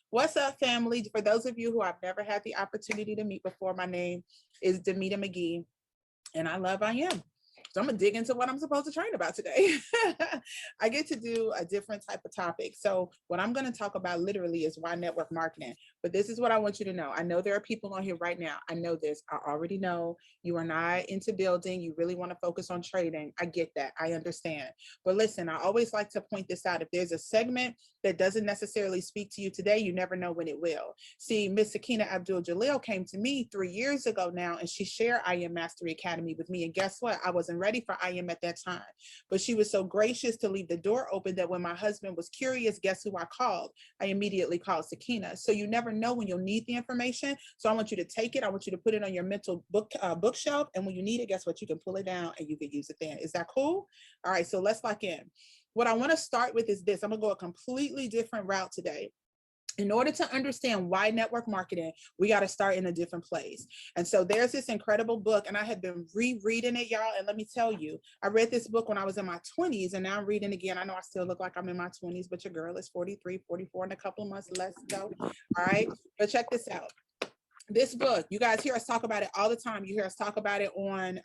What's up, family? For those of you who I've never had the opportunity to meet before, my name is Demita McGee, and I love I am. So I'm gonna dig into what I'm supposed to train about today. I get to do a different type of topic. So what I'm gonna talk about literally is why network marketing. But this is what I want you to know. I know there are people on here right now. I know this. I already know you are not into building. You really want to focus on trading. I get that. I understand. But listen, I always like to point this out. If there's a segment that doesn't necessarily speak to you today, you never know when it will. See, Miss Sakina Abdul Jalil came to me 3 years ago now, and she shared I Am Mastery Academy with me. And guess what? I wasn't ready for I Am at that time, but she was so gracious to leave the door open that when my husband was curious, guess who I called? I immediately called Sakina. So you never know when you'll need the information. So I want you to take it. I want you to put it on your mental bookshelf. And when you need it, guess what? You can pull it down and you can use it then. Is that cool? All right, so let's lock in. What I want to start with is this. I'm going to go a completely different route today. In order to understand why network marketing, we got to start in a different place. And so there's this incredible book, and I have been rereading it, y'all. And let me tell you, I read this book when I was in my 20s, and now I'm reading again. I know I still look like I'm in my 20s, but your girl is 43, 44 in a couple of months. Let's go. All right. But check this out. This book, you guys hear us talk about it all the time. You hear us talk about it on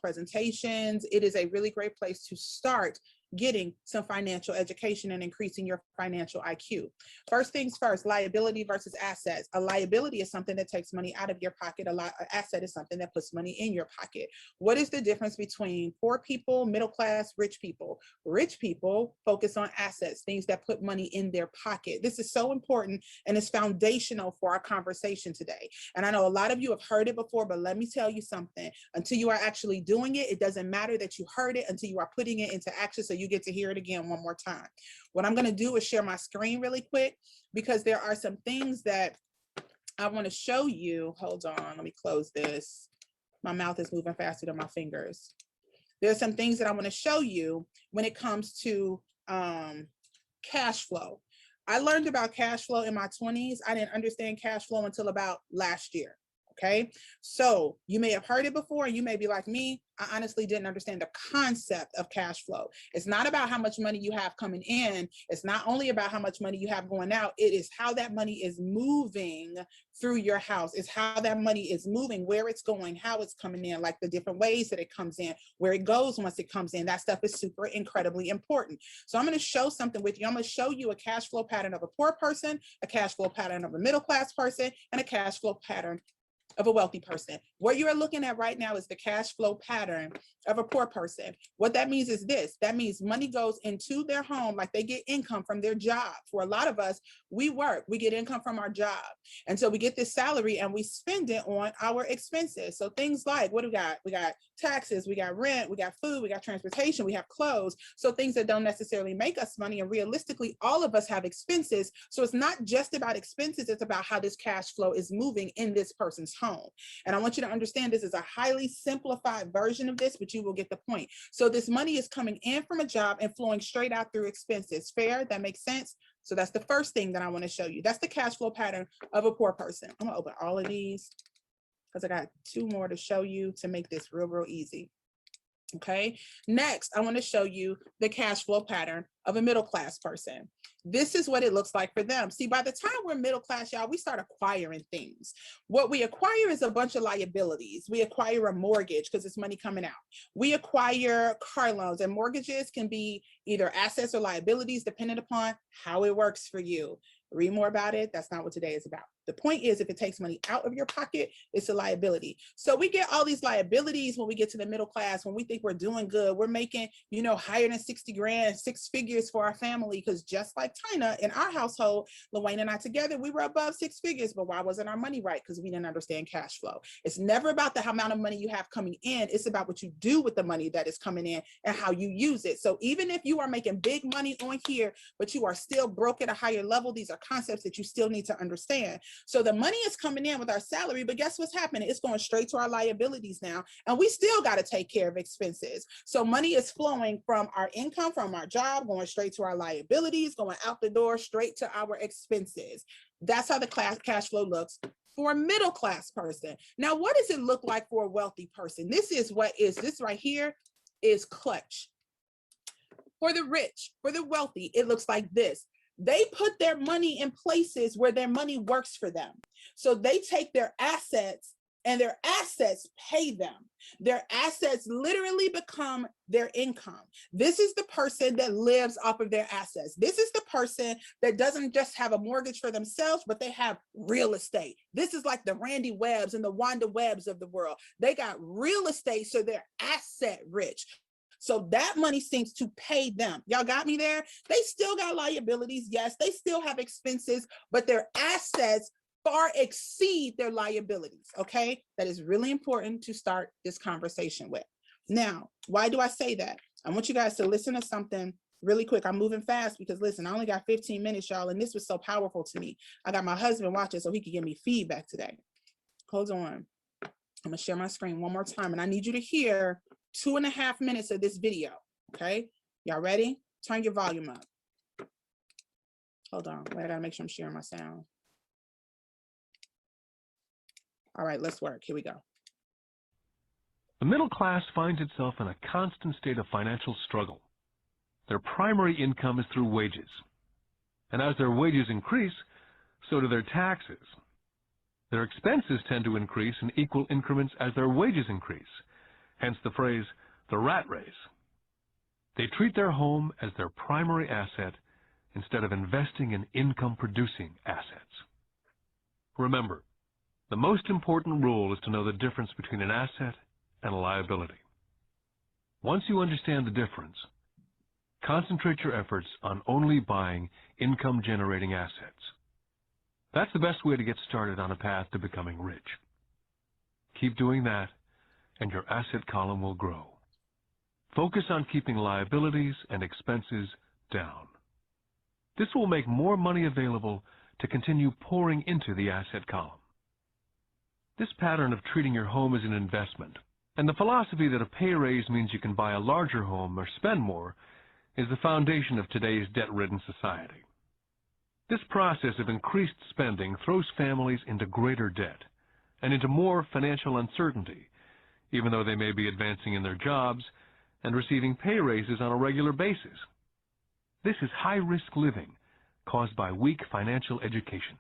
presentations. It is a really great place to start getting some financial education and increasing your financial IQ. First things first, liability versus assets. A liability is something that takes money out of your pocket. An asset is something that puts money in your pocket. What is the difference between poor people, middle class, rich people? Rich people focus on assets, things that put money in their pocket. This is so important and it's foundational for our conversation today. And I know a lot of you have heard it before, but let me tell you something. Until you are actually doing it, it doesn't matter that you heard it until you are putting it into action. So you get to hear it again one more time. What I'm going to do is share my screen really quick because there are some things that I want to show you. Hold on, let me close this. My mouth is moving faster than my fingers. There's some things that I want to show you when it comes to cash flow. I learned about cash flow in my 20s. I didn't understand cash flow until about last year. Okay, so you may have heard it before, and you may be like me. I honestly didn't understand the concept of cash flow. It's not about how much money you have coming in. It's not only about how much money you have going out. It is how that money is moving through your house. It's how that money is moving, where it's going, how it's coming in, like the different ways that it comes in, where it goes once it comes in. That stuff is super incredibly important. So I'm going to show something with you. I'm going to show you a cash flow pattern of a poor person, a cash flow pattern of a middle class person, and a cash flow pattern of a wealthy person. What you are looking at right now is the cash flow pattern of a poor person. What that means is this. That means money goes into their home, like they get income from their job. For a lot of us, we work, we get income from our job. And so we get this salary and we spend it on our expenses. So things like, what do we got? We got taxes, we got rent, we got food, we got transportation, we have clothes. So things that don't necessarily make us money. And realistically, all of us have expenses. So it's not just about expenses, it's about how this cash flow is moving in this person's home. And I want you to understand this is a highly simplified version of this, but you will get the point. So this money is coming in from a job and flowing straight out through expenses. Fair? That makes sense? So that's the first thing that I want to show you. That's the cash flow pattern of a poor person. I'm gonna open all of these because I got two more to show you to make this real easy. Okay, next, I want to show you the cash flow pattern of a middle class person. This is what it looks like for them. See, by the time we're middle class, y'all, we start acquiring things. What we acquire is a bunch of liabilities. We acquire a mortgage because it's money coming out. We acquire car loans, and mortgages can be either assets or liabilities depending upon how it works for you. Read more about it. That's not what today is about. The point is, if it takes money out of your pocket, it's a liability. So we get all these liabilities when we get to the middle class, when we think we're doing good, we're making, higher than 60 grand, six figures for our family. Because just like Tina, in our household, LaWayne and I together, we were above six figures, but why wasn't our money right? Because we didn't understand cash flow. It's never about the amount of money you have coming in. It's about what you do with the money that is coming in and how you use it. So even if you are making big money on here, but you are still broke at a higher level, these are concepts that you still need to understand. So the money is coming in with our salary, but guess what's happening? It's going straight to our liabilities now, and we still got to take care of expenses. So money is flowing from our income, from our job, going straight to our liabilities, going out the door, straight to our expenses. That's how the cash flow looks for a middle class person. Now, what does it look like for a wealthy person? This right here is clutch. For the rich, for the wealthy, it looks like this. They put their money in places where their money works for them. So they take their assets and their assets pay them. Their assets literally become their income. This is the person that lives off of their assets. This is the person that doesn't just have a mortgage for themselves, but they have real estate. This is like the Randy Webbs and the Wanda Webbs of the world. They got real estate, so they're asset rich. So that money seems to pay them. Y'all got me there? They still got liabilities. Yes, they still have expenses, but their assets far exceed their liabilities. Okay, that is really important to start this conversation with. Now, why do I say that? I want you guys to listen to something really quick. I'm moving fast because listen, I only got 15 minutes, y'all, and this was so powerful to me. I got my husband watching so he could give me feedback today. Hold on. I'm gonna share my screen one more time, and I need you to hear 2.5 minutes of this video. Okay, y'all ready? Turn your volume up. Hold on, wait, I gotta make sure I'm sharing my sound. All right, let's work. Here we go. The middle class finds itself in a constant state of financial struggle. Their primary income is through wages. And as their wages increase, so do their taxes. Their expenses tend to increase in equal increments as their wages increase, hence the phrase, the rat race. They treat their home as their primary asset instead of investing in income-producing assets. Remember, the most important rule is to know the difference between an asset and a liability. Once you understand the difference, concentrate your efforts on only buying income-generating assets. That's the best way to get started on a path to becoming rich. Keep doing that, and your asset column will grow. Focus on keeping liabilities and expenses down. This will make more money available to continue pouring into the asset column. This pattern of treating your home as an investment, and the philosophy that a pay raise means you can buy a larger home or spend more, is the foundation of today's debt-ridden society. This process of increased spending throws families into greater debt and into more financial uncertainty, even though they may be advancing in their jobs and receiving pay raises on a regular basis. This is high-risk living caused by weak financial education.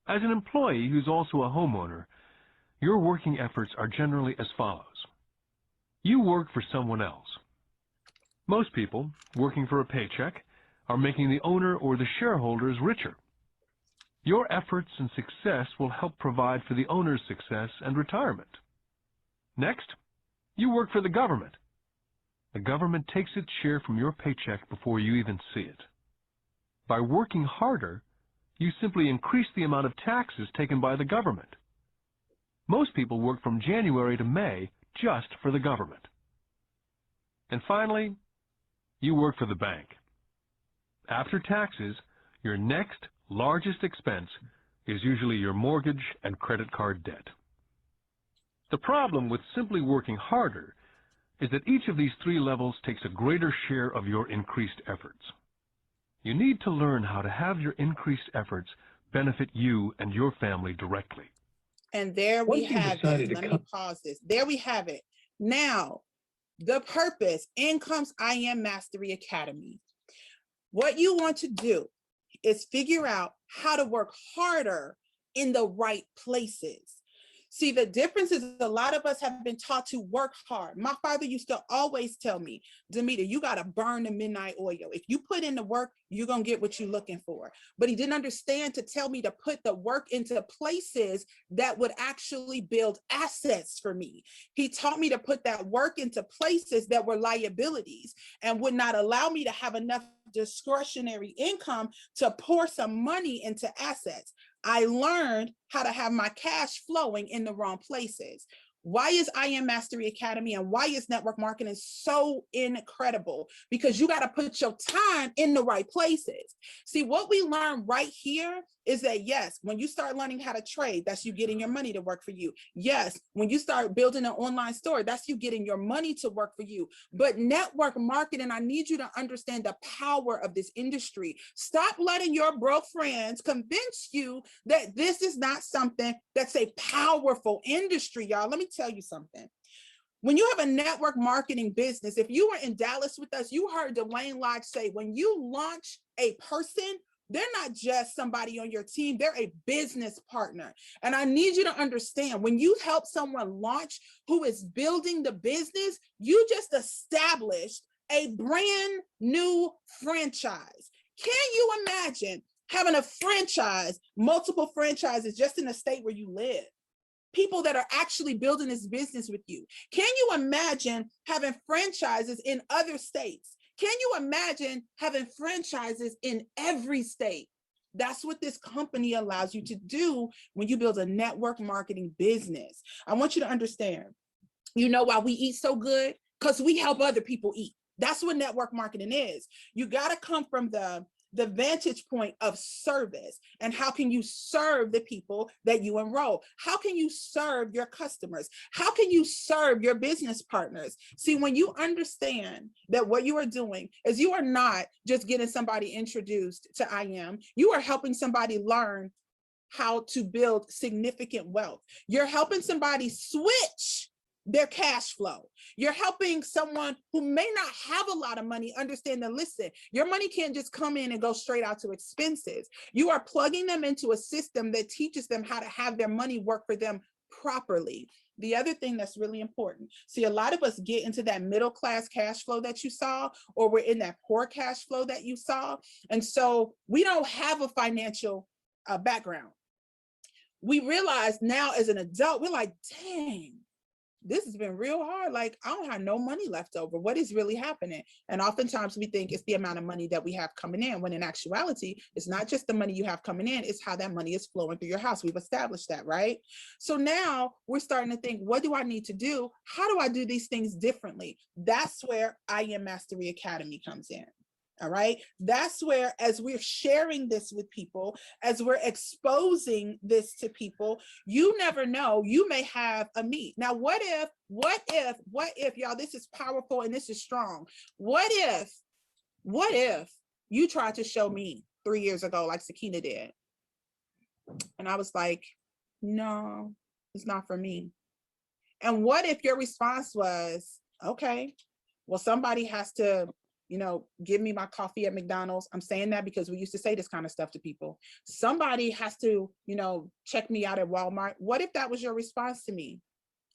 As an employee who's also a homeowner, your working efforts are generally as follows. You work for someone else. Most people, working for a paycheck, are making the owner or the shareholders richer. Your efforts and success will help provide for the owner's success and retirement. Next, you work for the government. The government takes its share from your paycheck before you even see it. By working harder, you simply increase the amount of taxes taken by the government. Most people work from January to May just for the government. And finally, you work for the bank. After taxes, your next largest expense is usually your mortgage and credit card debt. The problem with simply working harder is that each of these three levels takes a greater share of your increased efforts. You need to learn how to have your increased efforts benefit you and your family directly. And there we have it. Let me pause this. There we have it. Now, the purpose, Income's IM Mastery Academy. What you want to do is figure out how to work harder in the right places. See, the difference is a lot of us have been taught to work hard. My father used to always tell me, Demeter, you got to burn the midnight oil. If you put in the work, you're going to get what you're looking for. But he didn't understand to tell me to put the work into places that would actually build assets for me. He taught me to put that work into places that were liabilities and would not allow me to have enough discretionary income to pour some money into assets. I learned how to have my cash flowing in the wrong places. Why is IM Mastery Academy and why is network marketing so incredible? Because you got to put your time in the right places. See, what we learn right here is that, yes, when you start learning how to trade, that's you getting your money to work for you. Yes, when you start building an online store, that's you getting your money to work for you. But network marketing, I need you to understand the power of this industry. Stop letting your broke friends convince you that this is not something that's a powerful industry, y'all. Let me tell you something. When you have a network marketing business, if you were in Dallas with us, you heard Dwayne Lodge say, when you launch a person, they're not just somebody on your team, they're a business partner. And I need you to understand, when you help someone launch who is building the business, you just established a brand new franchise. Can you imagine having a franchise, multiple franchises just in the state where you live? People that are actually building this business with you. Can you imagine having franchises in other states? Can you imagine having franchises in every state? That's what this company allows you to do when you build a network marketing business. I want you to understand, you know why we eat so good? Because we help other people eat. That's what network marketing is. You got to come from the vantage point of service, and how can you serve the people that you enroll? How can you serve your customers? How can you serve your business partners? See, when you understand that what you are doing is you are not just getting somebody introduced to IM, you are helping somebody learn how to build significant wealth. You're helping somebody switch their cash flow. You're helping someone who may not have a lot of money understand that, listen, your money can't just come in and go straight out to expenses. You are plugging them into a system that teaches them how to have their money work for them properly. The other thing that's really important, see, a lot of us get into that middle class cash flow that you saw, or we're in that poor cash flow that you saw. And so we don't have a financial background. We realize now as an adult, we're like, dang, this has been real hard. Like, I don't have no money left over. What is really happening? And oftentimes we think it's the amount of money that we have coming in, when in actuality, it's not just the money you have coming in, it's how that money is flowing through your house. We've established that, right? So now we're starting to think, what do I need to do? How do I do these things differently? That's where IM Mastery Academy comes in. All right. That's where, as we're sharing this with people, as we're exposing this to people, you never know, you may have a meet. Now, what if, y'all, this is powerful and this is strong. What if you tried to show me 3 years ago, like Sakina did? And I was like, no, it's not for me. And what if your response was, okay, well, somebody has to, give me my coffee at McDonald's. I'm saying that because we used to say this kind of stuff to people. Somebody has to, check me out at Walmart. What if that was your response to me?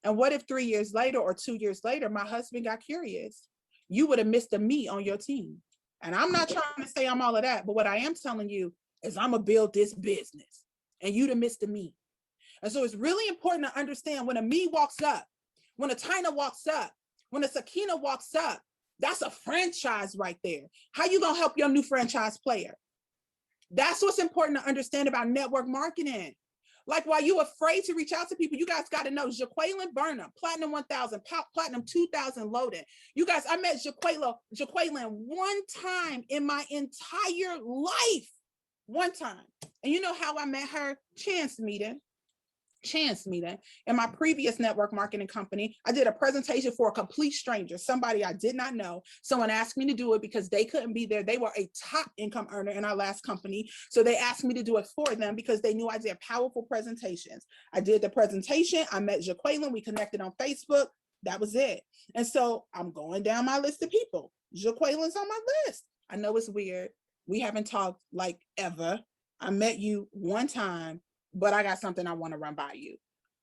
And what if 3 years later or 2 years later, my husband got curious? You would have missed a me on your team. And I'm not trying to say I'm all of that, but what I am telling you is I'm gonna build this business and you'd have missed a me. And so it's really important to understand, when a me walks up, when a Tina walks up, when a Sakina walks up, that's a franchise right there. How you gonna help your new franchise player? That's what's important to understand about network marketing. Like, while you afraid to reach out to people, you guys got to know Jaqueline Burnham, Platinum 1000, Platinum 2000 loaded. You guys, I met Jaqueline one time in my entire life. One time. And you know how I met her? Chance meeting in my previous network marketing company. I did a presentation for a complete stranger, somebody I did not know. Someone asked me to do it because they couldn't be there. They were a top income earner in our last company. So they asked me to do it for them because they knew I did powerful presentations. I did the presentation. I met Jaqueline. We connected on Facebook. That was it. And so I'm going down my list of people. Jaqueline's on my list. I know it's weird. We haven't talked like ever. I met you one time, but I got something I want to run by you.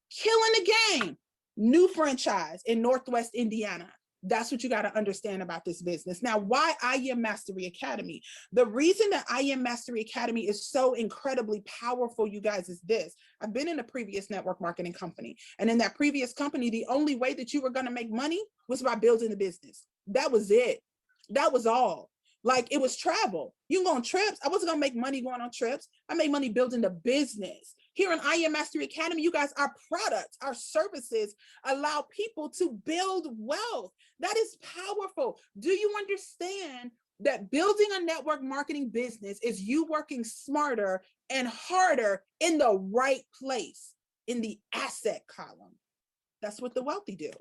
Killing the game. New franchise in Northwest Indiana. That's what you got to understand about this business. Now, why IM Mastery Academy? The reason that IM Mastery Academy is so incredibly powerful, you guys, is this. I've been in a previous network marketing company. And in that previous company, the only way that you were going to make money was by building the business. That was it. That was all. Like, it was travel. You go on trips. I wasn't going to make money going on trips. I made money building the business. Here in IM Mastery Academy, you guys, our products, our services allow people to build wealth. That is powerful. Do you understand that building a network marketing business is you working smarter and harder in the right place, in the asset column? That's what the wealthy do.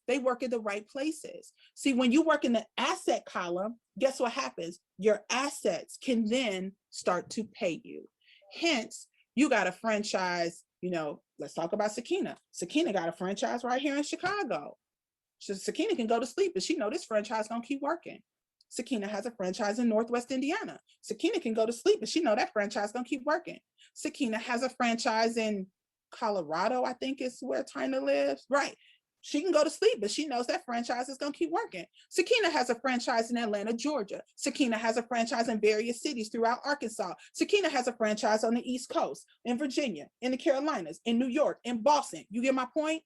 They work in the right places. See, when you work in the asset column, guess what happens? Your assets can then start to pay you. Hence, you got a franchise, let's talk about Sakina. Sakina got a franchise right here in Chicago. So Sakina can go to sleep, but she know this franchise gonna keep working. Sakina has a franchise in Northwest Indiana. Sakina can go to sleep, but she know that franchise gonna keep working. Sakina has a franchise in Colorado, I think is where Tina lives. Right. She can go to sleep, but she knows that franchise is gonna keep working. Sakina has a franchise in Atlanta, Georgia. Sakina has a franchise in various cities throughout Arkansas. Sakina has a franchise on the East Coast, in Virginia, in the Carolinas, in New York, in Boston. You get my point?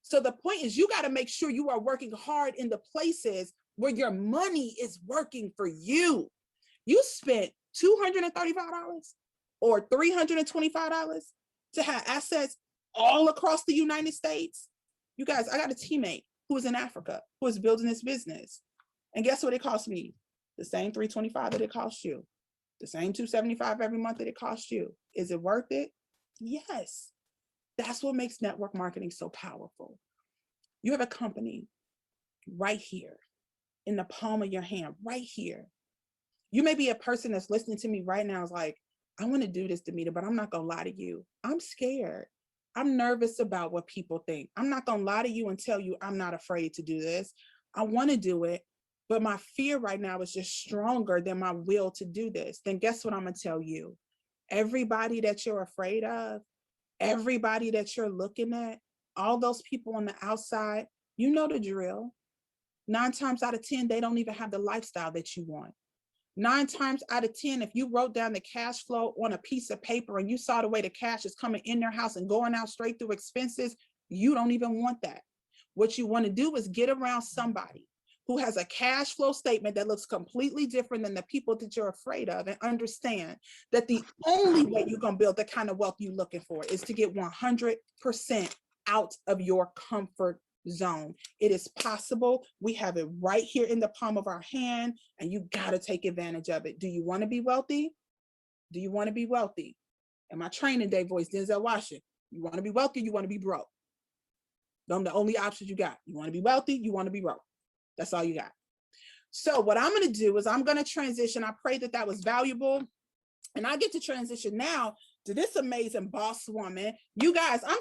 So the point is you got to make sure you are working hard in the places where your money is working for you. You spent $235 or $325 to have assets all across the United States. You guys, I got a teammate who is in Africa, who is building this business. And guess what it cost me? The same $325 that it cost you. The same $275 every month that it cost you. Is it worth it? Yes. That's what makes network marketing so powerful. You have a company right here in the palm of your hand, right here. You may be a person that's listening to me right now is like, I want to do this, Damita, but I'm not going to lie to you. I'm scared. I'm nervous about what people think. I'm not going to lie to you and tell you I'm not afraid to do this. I want to do it, but my fear right now is just stronger than my will to do this. Then guess what I'm going to tell you? Everybody that you're afraid of, everybody that you're looking at, all those people on the outside, you know the drill. 9 times out of 10, they don't even have the lifestyle that you want. 9 times out of 10, if you wrote down the cash flow on a piece of paper and you saw the way the cash is coming in their house and going out straight through expenses, you don't even want that. What you want to do is get around somebody who has a cash flow statement that looks completely different than the people that you're afraid of, and understand that the only way you're going to build the kind of wealth you're looking for is to get 100% out of your comfort zone. It is possible. We have it right here in the palm of our hand, and you got to take advantage of it. Do you want to be wealthy? Do you want to be wealthy? And my training day voice, Denzel Washington. You want to be wealthy, you want to be broke. Those are the only options you got. You want to be wealthy, you want to be broke. That's all you got. So what I'm going to do is I'm going to transition. I pray that that was valuable. And I get to transition now to this amazing boss woman. You guys, I'm